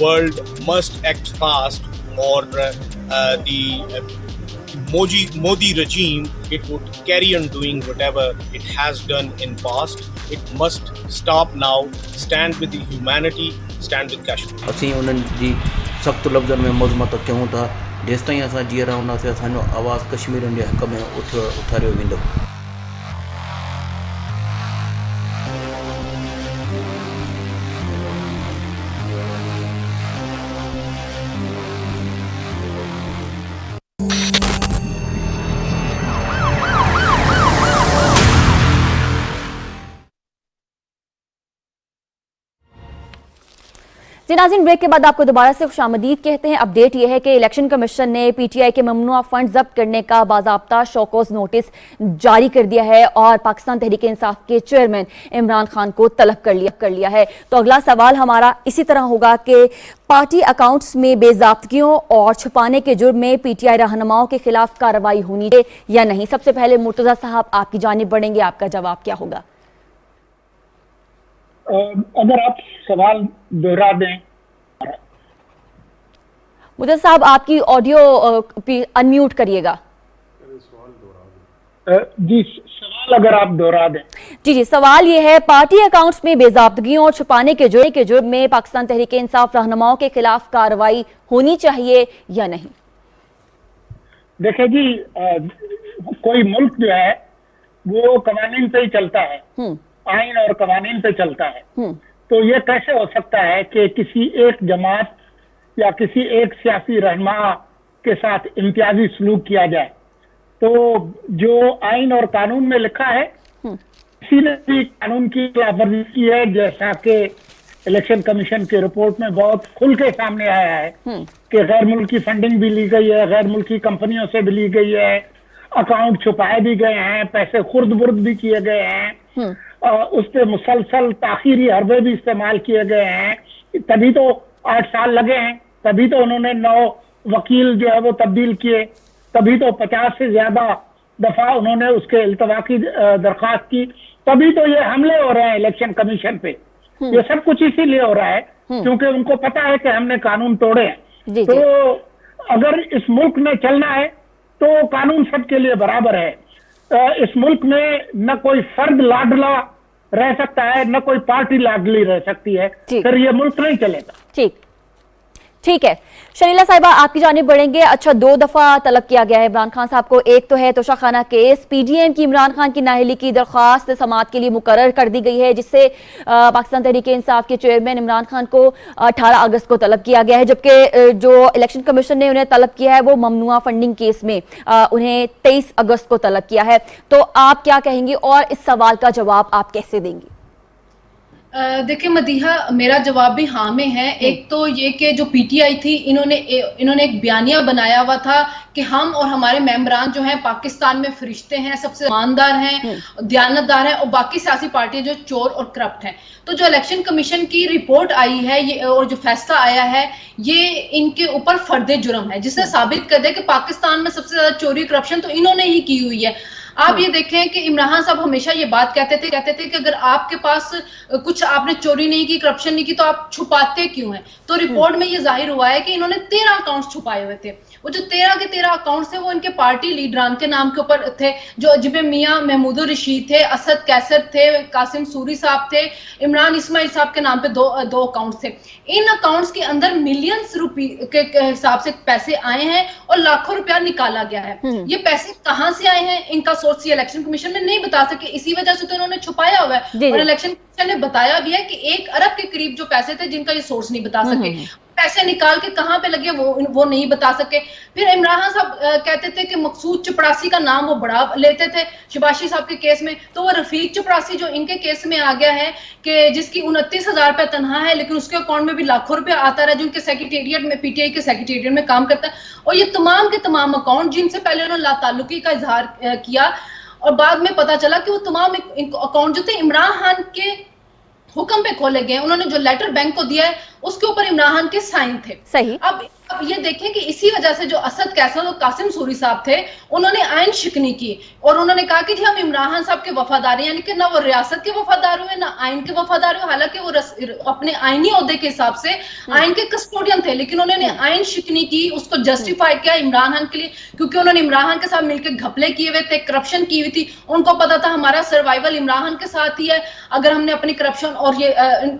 World must act fast or the Modi regime, it would carry on doing whatever it has done in past. It must stop now. Stand with the humanity, stand with Kashmir. असीं उन्हनि जी सख़्तु लफ़्ज़नि में मज़म्मत कयूं था। जेसि ताईं असां जीअं रहंदासीं असांजो आवाज़ु कश्मीरियुनि जे हक़ में उथारियो वेंदो। जी नाज़रीन, ब्रेक के बाद आपको दोबारा से खुशामदीद कहते हैं। अपडेट यह है कि इलेक्शन कमीशन ने पीटीआई के ममनुआ फंड जब्त करने का बाज़ाब्ता शोकॉज नोटिस जारी कर दिया है और पाकिस्तान तहरीक इंसाफ के चेयरमैन इमरान खान को तलब कर लिया है। तो अगला सवाल हमारा इसी तरह होगा कि पार्टी अकाउंट्स में बेज़ाब्तगियों और छुपाने के जुर्म में पीटीआई रहनुमाओं के खिलाफ कार्रवाई होनी चाहिए या नहीं। सबसे पहले मुर्तज़ा साहब आपकी जानिब बढ़ेंगे, आपका जवाब क्या होगा? अगर आप सवाल दोहरा दें। मुर्तज़ा साहब आपकी ऑडियो अनम्यूट करिएगा। जी सवाल अगर आप दोहरा दें। जी सवाल ये है, पार्टी अकाउंट्स में बेज़ाब्तगियों और छुपाने के जुर्म में पाकिस्तान तहरीक इंसाफ रहनुमाओं के खिलाफ कार्रवाई होनी चाहिए या नहीं? देखिए जी, कोई मुल्क जो है वो कवानीन पे ही चलता है, आइन और कवानीन पे चलता है। तो ये कैसे हो सकता है कि किसी एक जमात या किसी एक सियासी रहनुमा के साथ इम्तियाजी सलूक किया जाए? तो जो आइन और कानून में लिखा है, किसी ने भी कानून की खिलाफवर्जी की है, जैसा कि इलेक्शन कमीशन की रिपोर्ट में बहुत खुल के सामने आया है कि गैर मुल्की फंडिंग भी ली गई है, गैर मुल्की कंपनियों से भी ली गई है, अकाउंट छुपाए भी गए हैं, पैसे खुर्द बुर्द भी किए गए हैं, उस पर मुसलसल ताखीरी हरबे भी इस्तेमाल किए गए हैं। तभी तो 8 साल लगे हैं, तभी तो उन्होंने 9 वकील जो है वो तब्दील किए, तभी तो 50 से ज्यादा दफा उन्होंने उसके इल्तवा की दरखास्त की, तभी तो ये हमले हो रहे हैं इलेक्शन कमीशन पे। ये सब कुछ इसीलिए हो रहा है क्योंकि उनको पता है कि हमने कानून तोड़े हैं। तो अगर इस मुल्क में चलना है तो कानून सबके लिए बराबर है। इस मुल्क में न कोई फर्द लाडला रह सकता है, न कोई पार्टी लाडली रह सकती है, फिर ये मुल्क नहीं चलेगा। ठीक, ठीक है, शरीला साहिबा आपकी जानिब बढ़ेंगे। अच्छा, 2 दफा तलब किया गया है इमरान खान साहब को। एक तो है तोशाखाना केस, पीडीएम की इमरान खान की नाअहली की दरख्वास्त समाअत के लिए मुकर्रर कर दी गई है, जिससे पाकिस्तान तहरीक इंसाफ के चेयरमैन इमरान खान को 18 अगस्त को तलब किया गया है, जबकि जो इलेक्शन कमीशन ने उन्हें तलब किया है वो ममनुआ फंडिंग केस में उन्हें 23 अगस्त को तलब किया है। तो आप क्या कहेंगी और इस सवाल का जवाब आप कैसे देंगी? देखिए मदीहा, मेरा जवाब भी हाँ में है। एक तो ये कि जो पीटीआई थी, इन्होंने एक बयानिया बनाया हुआ था कि हम और हमारे मेंबरान जो हैं पाकिस्तान में फरिश्ते हैं, सबसे ईमानदार हैं, दयानतदार हैं, और बाकी सियासी पार्टियां जो चोर और करप्ट हैं। तो जो इलेक्शन कमीशन की रिपोर्ट आई है ये और जो फैसला आया है, ये इनके ऊपर फर्दे जुर्म है, जिससे साबित कर दे कि पाकिस्तान में सबसे ज्यादा चोरी करप्शन तो इन्होंने ही की हुई है। आप ये देखें कि इमरान खान साहब हमेशा ये बात कहते थे कि अगर आपके पास कुछ आपने चोरी नहीं की, करप्शन नहीं की, तो आप छुपाते क्यों हैं? तो रिपोर्ट में ये जाहिर हुआ है कि इन्होंने 13 अकाउंट्स छुपाए हुए थे। वो जो 13 के 13 अकाउंट्स थे वो इनके पार्टी लीडरान के नाम के ऊपर थे, जो जिसमें मियां महमूदुर रशीद थे, असद कैसर थे, कासिम सूरी साहब थे, इमरान इस्माइल साहब के नाम पे दो अकाउंट्स थे। इन अकाउंट्स के अंदर मिलियंस रुपए के हिसाब से पैसे आए हैं और लाखों रुपया निकाला गया है। ये पैसे कहां से आए हैं इनका सोर्स इलेक्शन कमीशन में नहीं बता सके, इसी वजह से तो इन्होंने छुपाया हुआ है। और इलेक्शन कमीशन ने बताया भी है कि 1 अरब के करीब जो पैसे थे जिनका ये सोर्स नहीं बता सके, पैसे निकाल के कहां पे लगे वो नहीं बता सके। फिर इमरान खान साहब कहते थे कि मकसूद चपड़ासी का नाम वो बड़ा लेते थे शिबाशी साहब के केस में, तो वो रफीक चपड़ासी जो इनके केस में आ गया है कि जिसकी 29,000 रुपया तनख्वाह है, लेकिन उसके अकाउंट में भी लाखों रुपया आता रहा, जो उनके सेक्रेटेरिएट में, पीटीआई के सेक्रेटेरिएट में काम करता है। और ये तमाम के तमाम अकाउंट जिनसे पहले उन्होंने लाताल्लुकी का इजहार किया और बाद में पता चला कि वो तमाम अकाउंट जो थे इमरान खान के हुक्म पे खोले गए। उन्होंने जो लेटर बैंक को दिया है उसके ऊपर इमरान खान के साइन थे। सही। अब ये देखें कि इसी वजह से जो असद कैसर और कासिम सूरी साहब थे, उन्होंने आइन शिकनी की और उन्होंने कहा कि जी हम इमरान खान साहब के वफादार हैं, यानी कि ना वो रियासत के वफादार हुए ना आइन के वफादार हुए। हालांकि वो अपने आइनी ओहदे के हिसाब से आइन के कस्टोडियन थे, लेकिन उन्होंने आइन शिकनी की, उसको जस्टिफाई किया इमरान खान के लिए, क्योंकि उन्होंने इमरान खान के साथ मिलकर घपले किए हुए थे, करप्शन की हुई थी। उनको पता था हमारा सर्वाइवल इमरान खान के साथ ही है अगर हमने अपनी करप्शन और ये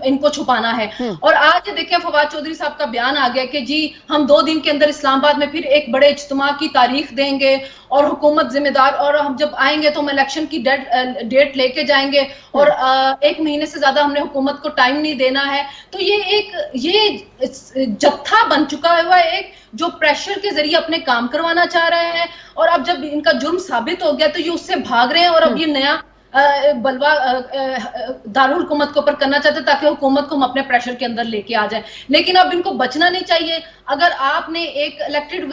इनको छुपाना है। और आज देखिए फवाद चौधरी साहब का बयान आ गया कि जी हम 2 दिन के अंदर इस्लामाबाद में फिर एक बड़े इज्तिमा की तारीख देंगे और हुकूमत जिम्मेदार, और हम जब आएंगे तो हम इलेक्शन की डेट लेके जाएंगे और 1 महीने से ज्यादा हमने हुकूमत को टाइम नहीं देना है। तो ये जत्था बन चुका है एक जो प्रेशर के जरिए अपने काम करवाना चाह रहे हैं, और अब जब इनका जुर्म साबित हो गया तो ये उससे भाग रहे हैं और अब ये नया बलवा दारुल हुकूमत के ऊपर करना चाहते ताकि हुकूमत को हम अपने प्रेशर के अंदर लेके आ जाए। लेकिन अब इनको बचना नहीं चाहिए। अगर आपने एक इलेक्टेड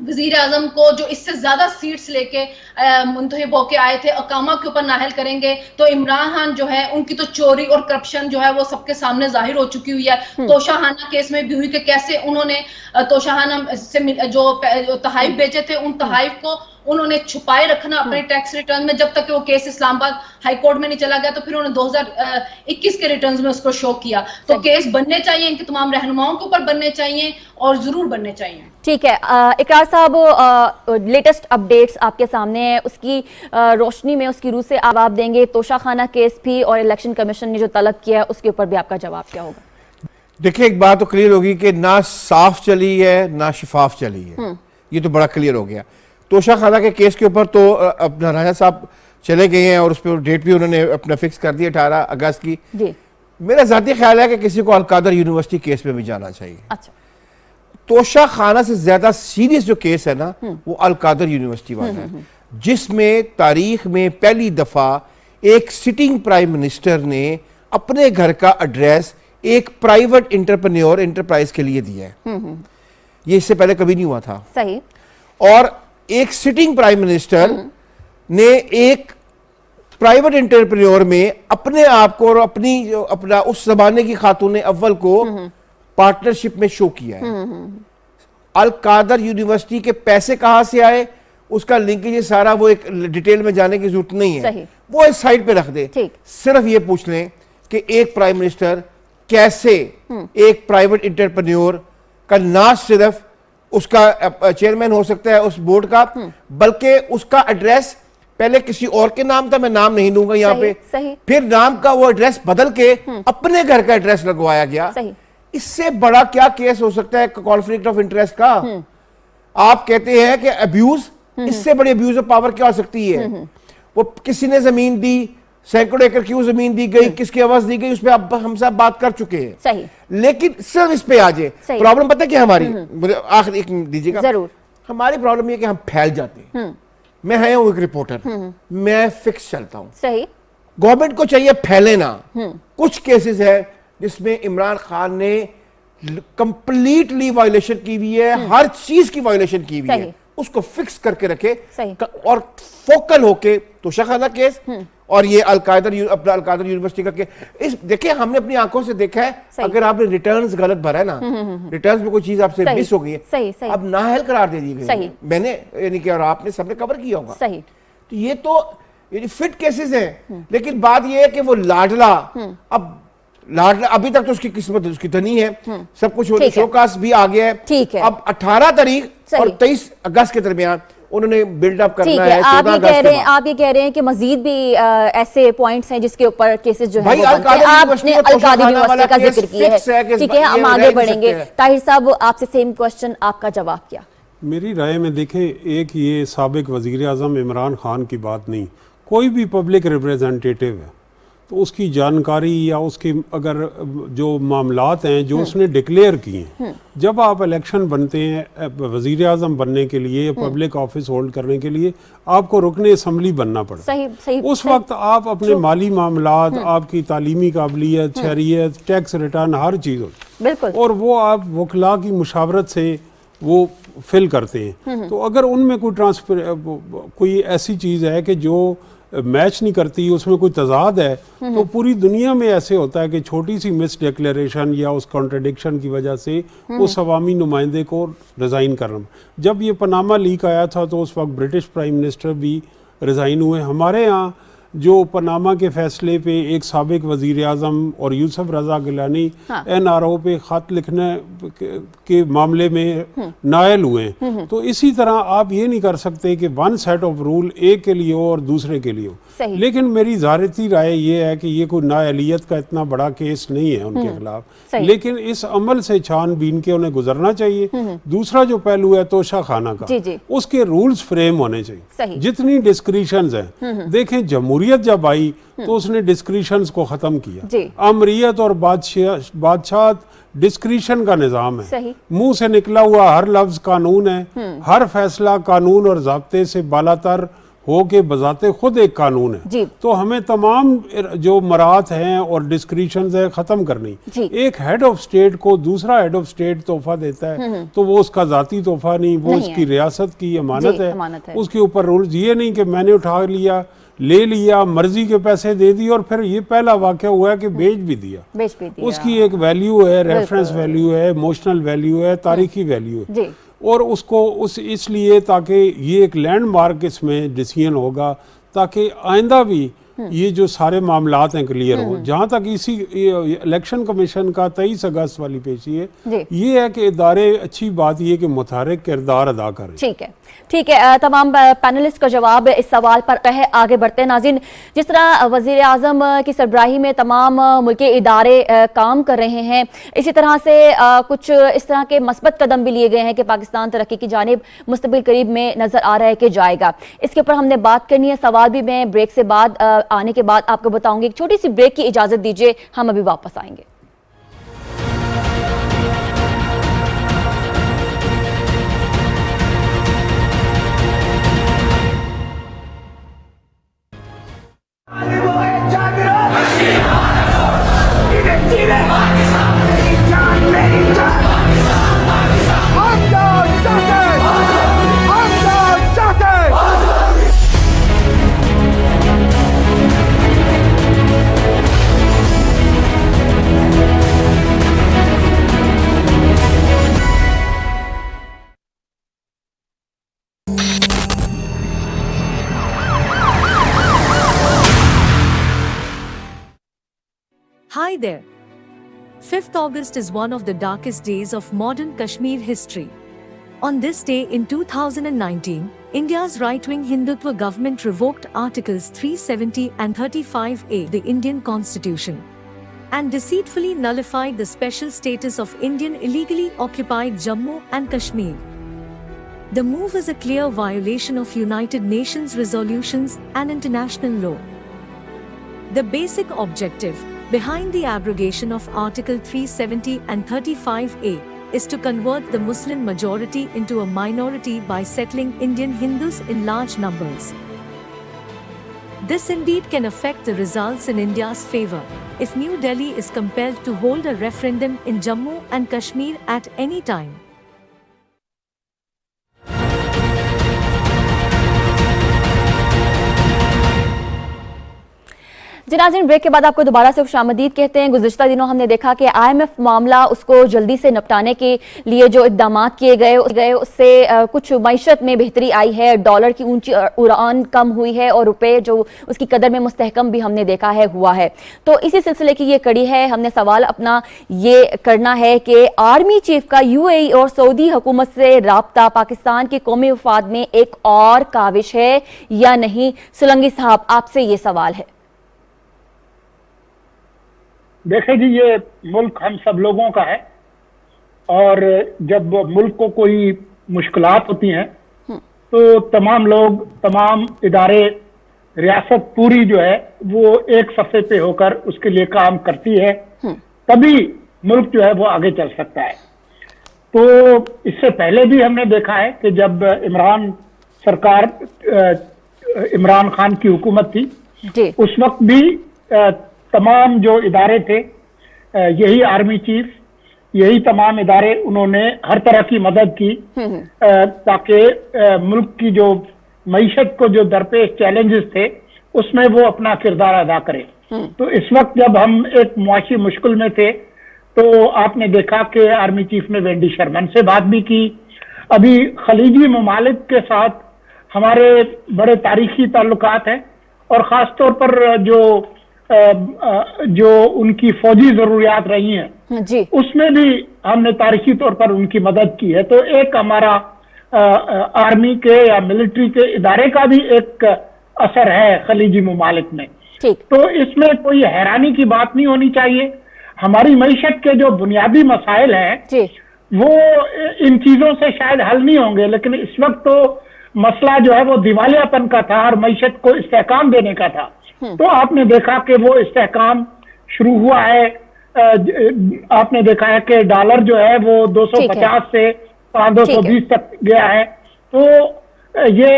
वजीर आजम को जो इससे ज्यादा सीट्स लेके मुंतखब होके आए थे अकामा के ऊपर नाहल करेंगे, तो इमरान खान जो है उनकी तो चोरी और करप्शन जो है वो सबके सामने जाहिर हो चुकी हुई है। तोशाखाना केस में भी हुई कि कैसे उन्होंने तोशाखाना से जो तहाइफ भेजे थे उन तहाइफ को उन्होंने छुपाए रखना अपने टैक्स रिटर्न में, जब तक कि वो केस इस्लामाबाद हाई कोर्ट में नहीं चला गया। तो फिर उन्होंने 2021 के रिटर्न्स में उसको शो किया। तो केस बनने चाहिए, इनके तमाम रहनुमाओं के ऊपर बनने चाहिए और जरूर बनने चाहिए। ठीक है इकरार साहब, लेटेस्ट अपडेट्स आपके सामने है, उसकी रोशनी में उसकी रूह से आप देंगे। तोशाखाना केस भी और इलेक्शन कमीशन ने जो तलब किया है उसके ऊपर भी आपका जवाब क्या होगा? देखिए, एक बात तो क्लियर होगी कि ना साफ चली है ना शिफाफ चली है, ये तो बड़ा क्लियर हो गया। तोशाखाना के केस के ऊपर तो अपना राजा साहब चले गए हैं और उस पर डेट भी उन्होंने अपना फिक्स कर दी 18 अगस्त की। जी। मेरा ज़ाती ख्याल है कि किसी को अलकादर यूनिवर्सिटी केस में भी जाना चाहिए। अच्छा। तोशाखाना से ज्यादा सीरियस जो केस है ना वो अलकादर यूनिवर्सिटी वाला है, जिसमें तारीख में पहली दफा एक सिटिंग प्राइम मिनिस्टर ने अपने घर का एड्रेस एक प्राइवेट एंटरप्रेन्योर एंटरप्राइज के लिए दिया है। ये इससे पहले कभी नहीं हुआ था। सही। और एक सिटिंग प्राइम मिनिस्टर ने एक प्राइवेट एंटरप्रेन्योर में अपने आप को और अपना उस जमाने की खातून अव्वल को पार्टनरशिप में शो किया है। अल कादर यूनिवर्सिटी के पैसे कहां से आए उसका लिंकेज सारा वो एक डिटेल में जाने की जरूरत नहीं है, वो इस साइड पे रख दे। सिर्फ ये पूछ लें कि एक प्राइम मिनिस्टर कैसे एक प्राइवेट एंटरप्रेन्योर का ना सिर्फ उसका चेयरमैन हो सकता है उस बोर्ड का, बल्कि उसका एड्रेस पहले किसी और के नाम था, मैं नाम नहीं लूंगा यहाँ पे, फिर नाम का वो एड्रेस बदल के अपने घर का एड्रेस लगवाया गया। इससे बड़ा क्या केस हो सकता है कॉन्फ्लिक्ट ऑफ इंटरेस्ट का? आप कहते हैं कि अब्यूज, इससे बड़ी अब्यूज ऑफ पावर क्या हो सकती है? वो किसी ने जमीन दी, सैकड़ों एकड़ क्यों जमीन दी गई, किसकी आवाज दी गई, उस पर अब हम सब बात कर चुके हैं। सही। लेकिन सिर्फ इस पे आ जाए, प्रॉब्लम पता है क्या हमारी? आखिर एक मिनट दीजिएगा। जरूर। हमारी प्रॉब्लम ये कि हम फैल जाते हैं। मैं है एक रिपोर्टर, मैं फिक्स चलता हूं। सही। गवर्नमेंट को चाहिए फैले ना। कुछ केसेस है जिसमें इमरान खान ने कंप्लीटली वायलेशन की हुई है, हर चीज की वायलेशन की हुई है, उसको फिक्स करके रखे और फोकल होके तो शखाना केस और ये अलकायदा यूनिवर्सिटी का केस। इस देखिए हमने अपनी आंखों से देखा है, अगर आपने रिटर्न्स गलत भरा है ना, रिटर्न्स में कोई चीज आपसे मिस हो गई है, अब नाअहल करार दे दी गई, मैंने यानी कि और आपने सबने कवर किया होगा। सही। तो ये तो फिट केसेस हैं। लेकिन बात ये है कि वो लाडला, अब लाडला अभी तक तो उसकी किस्मत उसकी धनी है, सब कुछ हो, शोकास भी आ गया है। ठीक है। अब 18 तारीख और 23 अगस्त के दरमियान उन्होंने बिल्डअप करना है। आप ये कह रहे हैं कि मजीद भी ऐसे पॉइंट्स हैं जिसके ऊपर केसेस जो है आपने अलकायदा यूनिवर्सिटी का जिक्र किया है। ठीक है, हम आगे बढ़ेंगे। ताहिर साहब, आपसे सेम क्वेश्चन, आपका जवाब क्या? मेरी राय में देखें, एक ये साबिक वज़ीर आज़म इमरान खान की बात नहीं, कोई भी पब्लिक रिप्रेजेंटेटिव है तो उसकी जानकारी या उसके अगर जो मामलात हैं जो उसने डिक्लेयर किए हैं, जब आप इलेक्शन बनते हैं वज़ीर आज़म बनने के लिए, पब्लिक ऑफिस होल्ड करने के लिए, आपको रुकने असम्बली बनना पड़ता है। उस वक्त आप अपने माली मामलात, आपकी तालीमी काबिलियत, शहरियत, टैक्स रिटर्न, हर चीज़ बिल्कुल, और वो आप वकला की मुशावरत से वो फिल करते हैं। तो अगर उनमें कोई ऐसी चीज़ है कि जो मैच नहीं करती, उसमें कोई तजाद है, तो पूरी दुनिया में ऐसे होता है कि छोटी सी मिस डिक्लेरेशन या उस कॉन्ट्रडिक्शन की वजह से उस अवामी नुमाइंदे को रिज़ाइन करना। जब ये पनामा लीक आया था तो उस वक्त ब्रिटिश प्राइम मिनिस्टर भी रिज़ाइन हुए। हमारे यहाँ जो पनामा के फैसले पे एक साबिक वज़ीर आज़म और यूसुफ रज़ा गिलानी NRO पे ख़त लिखने के मामले में नायल हुए। तो इसी तरह आप ये नहीं कर सकते कि वन सेट ऑफ रूल एक के लिए हो और दूसरे के लिए हो। लेकिन मेरी ज़ाहिरी राय ये है कि ये कोई नाअहलियत का इतना बड़ा केस नहीं है उनके खिलाफ, लेकिन इस अमल से छानबीन के उन्हें गुजरना चाहिए। दूसरा जो पहलू है तोशा खाना का, उसके रूल्स फ्रेम होने चाहिए। जितनी डिस्क्रिशंस हैं, देखें जमहूरियत जब आई तो उसने डिस्क्रिशंस को ख़त्म किया। अमरीयत और बादशाह डिस्क्रिशन का निज़ाम है, मुंह से निकला हुआ हर लफ्ज़ कानून है, हर फैसला कानून और ज़ाब्ते से बालातर हो के बजाते खुद एक कानून है। तो हमें तमाम जो मराहत हैं और डिस्क्रिशंस है ख़त्म करनी। एक हेड ऑफ स्टेट को दूसरा हेड ऑफ स्टेट तोहफा देता है तो वो उसका ज़ाती तोहफा नहीं, वो उसकी रियासत की अमानत है। उसके ऊपर रूल्स ये नहीं कि मैंने उठा लिया, ले लिया, मर्जी के पैसे दे दिए और फिर ये पहला वाक़या हुआ है कि बेच भी दिया। उसकी एक वैल्यू है, रेफरेंस वैल्यू है, इमोशनल वैल्यू है, तारीखी वैल्यू है, और उसको इसलिए ताकि ये एक लैंडमार्क इसमें डिसीजन होगा ताकि आइंदा भी ये जो सारे मामलात हैं क्लियर हो। जहाँ तक इसी इलेक्शन कमीशन का 23 अगस्त वाली पेशी है, ये है कि इदारे अच्छी बात ये कि मुतहरिक किरदार अदा करें। ठीक है, तमाम पैनलिस्ट का जवाब इस सवाल पर है। आगे बढ़ते हैं नाज़रीन। जिस तरह वज़ीर आज़म की सरबराही में तमाम मुल्की इदारे काम कर रहे हैं, इसी तरह से कुछ इस तरह के मस्बत कदम भी लिए गए हैं कि पाकिस्तान तरक्की की जानिब मुस्तबिल करीब में नज़र आ रहा है कि जाएगा। इसके ऊपर हमने बात करनी है। सवाल भी मैं ब्रेक से बाद आने के बाद आपको बताऊंगी। एक छोटी सी ब्रेक की इजाज़त दीजिए, हम अभी वापस आएंगे। Hi there. 5th August is one of the darkest days of modern Kashmir history. On this day in 2019, India's right-wing Hindutva government revoked Articles 370 and 35A of the Indian Constitution. and deceitfully nullified the special status of Indian illegally occupied Jammu and Kashmir. The move is a clear violation of United Nations resolutions and international law. The basic objective behind the abrogation of Article 370 and 35A is to convert the Muslim majority into a minority by settling Indian Hindus in large numbers. This indeed can affect the results in India's favor if New Delhi is compelled to hold a referendum in Jammu and Kashmir at any time. जी नाज़रीन, break के बाद आपको दोबारा से खुशामदीद कहते हैं। गुज़िश्ता दिनों हमने देखा कि IMF मामला उसको जल्दी से निपटाने के लिए जो इक़दाम किए गए उससे कुछ मईशत में बेहतरी आई है, डॉलर की ऊंची उड़ान कम हुई है और रुपए जो उसकी कदर में मुस्तहकम भी हमने देखा है हुआ है। तो इसी सिलसिले की ये कड़ी है। हमने सवाल अपना ये करना है कि आर्मी चीफ का UAE और सऊदी हुकूमत से राब्ता पाकिस्तान के कौमी मफाद में एक और काविश है या नहीं। सुलंगी साहब, आपसे ये सवाल है। देखें जी, ये मुल्क हम सब लोगों का है और जब मुल्क को कोई मुश्किलात होती हैं तो तमाम लोग, तमाम इदारे, रियासत पूरी जो है वो एक सफ़े पे होकर उसके लिए काम करती है, तभी मुल्क जो है वो आगे चल सकता है। तो इससे पहले भी हमने देखा है कि जब इमरान खान की हुकूमत थी, उस वक्त भी तमाम जो इदारे थे, यही आर्मी चीफ, यही तमाम इदारे, उन्होंने हर तरह की मदद की ताकि मुल्क की जो मईशत को जो दरपेश चैलेंजेस थे उसमें वो अपना किरदार अदा करे। तो इस वक्त जब हम एक मुआशी मुश्किल में थे तो आपने देखा कि आर्मी चीफ ने वेंडी शर्मन से बात भी की। अभी खलीजी ममालिक के साथ हमारे बड़े तारीखी ताल्लुकात हैं और ख़ास तौर पर जो उनकी फौजी ज़रूरियात रही हैं जी, उसमें भी हमने तारीखी तौर पर उनकी मदद की है। तो एक हमारा आर्मी के या मिलिट्री के इदारे का भी एक असर है खलीजी ममालिक में। तो इसमें कोई हैरानी की बात नहीं होनी चाहिए। हमारी मईशत के जो बुनियादी मसाइल हैं वो इन चीज़ों से शायद हल नहीं होंगे, लेकिन इस वक्त तो मसला जो है वो दिवालियापन का था और मईशत को इस्तेहकाम देने का था। तो आपने देखा कि वो इस्तेहकाम शुरू हुआ है। आपने देखा है कि डॉलर जो है वो 250 से 220 तक गया है। तो ये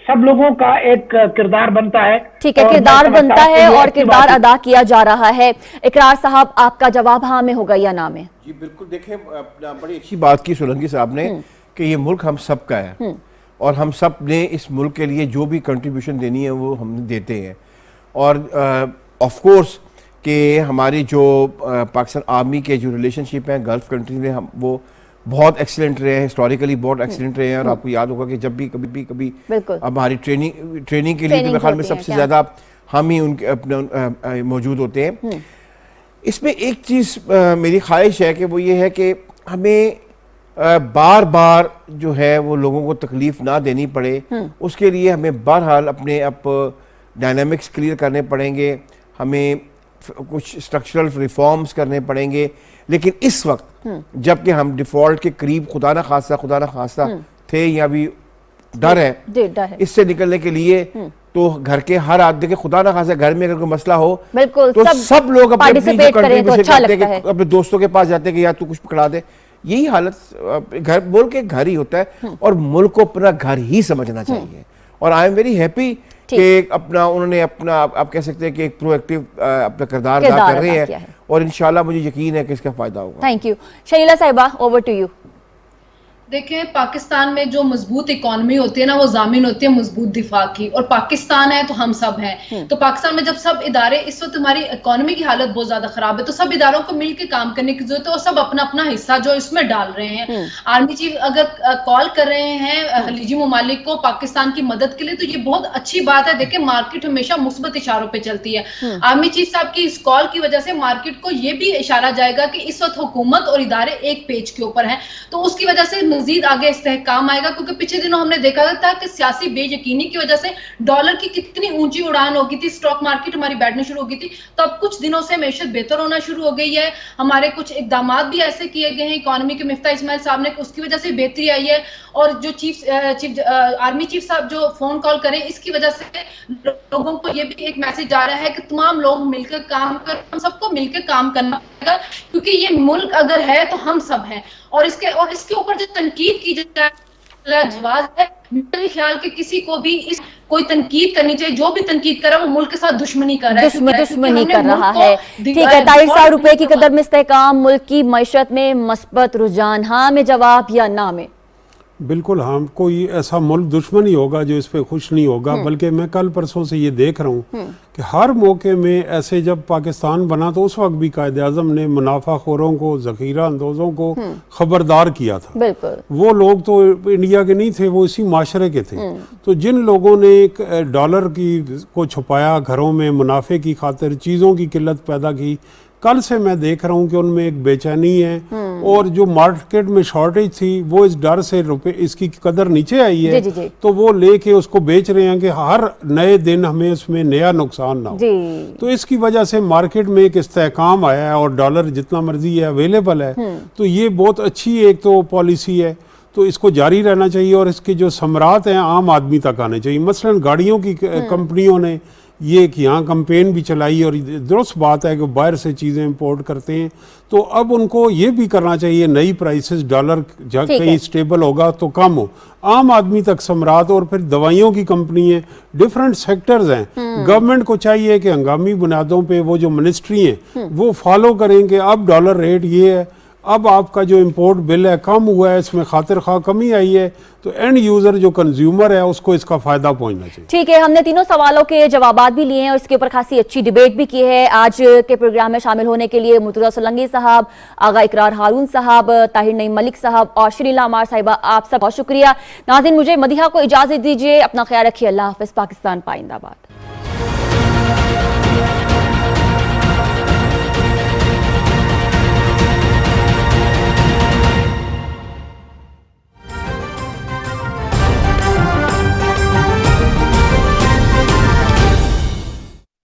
सब लोगों का एक किरदार बनता है। ठीक है, किरदार बनता है और किरदार अदा किया जा रहा है। इकरार साहब, आपका जवाब हाँ में होगा या ना में? जी बिल्कुल, देखें बड़ी अच्छी बात की सुलंगी साहब ने कि ये मुल्क हम सब का है और हम सब ने इस मुल्क के लिए जो भी कंट्रीब्यूशन देनी है वो हम देते हैं। और ऑफ कोर्स कि हमारी जो पाकिस्तान आर्मी के जो रिलेशनशिप हैं गल्फ कंट्री में, हम वो बहुत एक्सीलेंट रहे हैं, हिस्टोरिकली बहुत एक्सीलेंट रहे हैं। और आपको याद होगा कि जब भी कभी हमारी ट्रेनिंग के लिए मेरे ख्याल में सबसे ज़्यादा हम ही उनके अपने मौजूद होते हैं। इसमें एक चीज़ मेरी ख्वाहिश है कि वो ये है कि हमें बार बार जो है वो लोगों को तकलीफ ना देनी पड़े। उसके लिए हमें बहरहाल अपने डायनामिक्स क्लियर करने पड़ेंगे, हमें कुछ स्ट्रक्चरल रिफॉर्म्स करने पड़ेंगे। लेकिन इस वक्त जबकि हम डिफॉल्ट के करीब खुदा ना खास्ता थे या भी डर है इससे निकलने के लिए, तो घर के हर आदमी के खुदा ना खास्ता घर में अगर कोई मसला हो तो सब लोग अपने दोस्तों के पास जाते हैं कि यार तू कुछ पकड़ा दे। यही हालत घर बोल के घर ही होता है और मुल्क को अपना घर ही समझना चाहिए। और आई एम वेरी हैप्पी कि उन्होंने अपना आप कह सकते हैं कि एक प्रोएक्टिव अपना किरदार अदा कर रहे हैं और इंशाल्लाह मुझे यकीन है कि इसका फायदा होगा। Thank you. शहीला साहिबा, ओवर टू यू। देखिए, पाकिस्तान में जो मजबूत इकोनॉमी होती है ना, वो जामिन होती है मजबूत दिफा की, और पाकिस्तान है तो हम सब हैं। तो पाकिस्तान में जब सब इदारे, इस वक्त हमारी इकोनॉमी की हालत बहुत ज्यादा खराब है, तो सब इदारों को मिलकर काम करने की जरूरत है और सब अपना अपना हिस्सा जो इसमें डाल रहे हैं। आर्मी चीफ अगर कॉल कर रहे हैं खलीजी ममालिक को पाकिस्तान की मदद के लिए, तो ये बहुत अच्छी बात है। देखिए, मार्केट हमेशा मुस्बत इशारों पर चलती है। आर्मी चीफ साहब की इस कॉल की वजह से मार्केट को ये भी इशारा जाएगा कि इस वक्त हुकूमत और इदारे एक पेज के ऊपर है, तो उसकी वजह से मजीद आगे इस्तेहकाम आएगा, क्योंकि पिछले दिनों हमने देखा था कि सियासी बेयकीनी की वजह से डॉलर की कितनी ऊंची उड़ान हो गई थी, स्टॉक मार्केट हमारी बैठनी शुरू हो गई थी। तो अब कुछ दिनों से मैशत बेहतर होना शुरू हो गई है। हमारे कुछ इकदाम भी ऐसे किए गए हैं इकोनॉमी के मिफ्ता इस्माइल साहब ने, उसकी वजह से बेहतरी आई है। और जो आर्मी चीफ साहब जो फोन कॉल करें, इसकी वजह से लोगों को ये भी एक मैसेज आ रहा है कि तमाम लोग मिलकर काम कर, हम सबको मिलकर काम करना पड़ेगा, क्योंकि ये मुल्क अगर है तो हम सब हैं। और इसके ऊपर जो तनकीद की जाए जवाब है, मेरे ख्याल के किसी को भी इस कोई तनकीद करनी चाहिए, जो भी तनकीद कर रहा है वो मुल्क के साथ दुश्मनी कर रहा है, दुश्मनी कर रहा है। ठीक है ताहिर साहब, रुपए की कदर में इस्तेहकाम, मुल्क की मईशत में मस्बत रुझान, हाँ में जवाब या ना में? बिल्कुल हाँ, कोई ऐसा मुल्क दुश्मन ही होगा जो इस पे खुश नहीं होगा। बल्कि मैं कल परसों से ये देख रहा हूँ कि हर मौके में ऐसे, जब पाकिस्तान बना तो उस वक्त भी कायदे आज़म ने मुनाफाखोरों को, ज़ख़ीरा अंदोज़ों को खबरदार किया था। बिल्कुल, वो लोग तो इंडिया के नहीं थे, वो इसी माशरे के थे। तो जिन लोगों ने एक डॉलर को छुपाया, घरों में मुनाफे की खातिर चीज़ों की किल्लत पैदा की, कल से मैं देख रहा हूँ कि उनमें एक बेचैनी है। और जो मार्केट में शॉर्टेज थी वो इस डर से रुपए इसकी कदर नीचे आई है, जी, जी। तो वो लेके उसको बेच रहे हैं कि हर नए दिन हमें उसमें नया नुकसान ना हो। तो इसकी वजह से मार्केट में एक इस्तेहकाम आया है और डॉलर जितना मर्जी है अवेलेबल है। तो ये बहुत अच्छी एक तो पॉलिसी है, तो इसको जारी रहना चाहिए और इसके जो समरात हैं आम आदमी तक आने चाहिए। मसलन गाड़ियों की कंपनियों ने ये कि यहाँ कंपेन भी चलाई और दुरुस्त बात है कि बाहर से चीज़ें इंपोर्ट करते हैं, तो अब उनको ये भी करना चाहिए नई प्राइसेस, डॉलर कहीं स्टेबल होगा तो कम हो, आम आदमी तक समरात। और फिर दवाइयों की कंपनी है, डिफरेंट सेक्टर्स हैं, गवर्नमेंट को चाहिए कि हंगामी बुनियादों पे वो जो मिनिस्ट्री है वो फॉलो करें कि अब डॉलर रेट ये है, अब आपका जो इंपोर्ट बिल है कम हुआ है, इसमें खातिर खा कमी आई है, तो एंड यूजर जो कंज्यूमर है उसको इसका फायदा पहुंचना चाहिए। ठीक है, हमने तीनों सवालों के जवाबात भी लिए हैं और इसके ऊपर खासी अच्छी डिबेट भी की है। आज के प्रोग्राम में शामिल होने के लिए मुर्तजा सोलंकी साहब, आगा इकरार हारून साहब, ताहिर नईम मलिक साहब और शरीला अमार साहिबा, आप सब बहुत शुक्रिया। नाज़रीन, मुझे मदीहा को इजाजत दीजिए, अपना ख्याल रखिए, अल्लाह हाफ़िज़, पाकिस्तान पाइंदाबाद।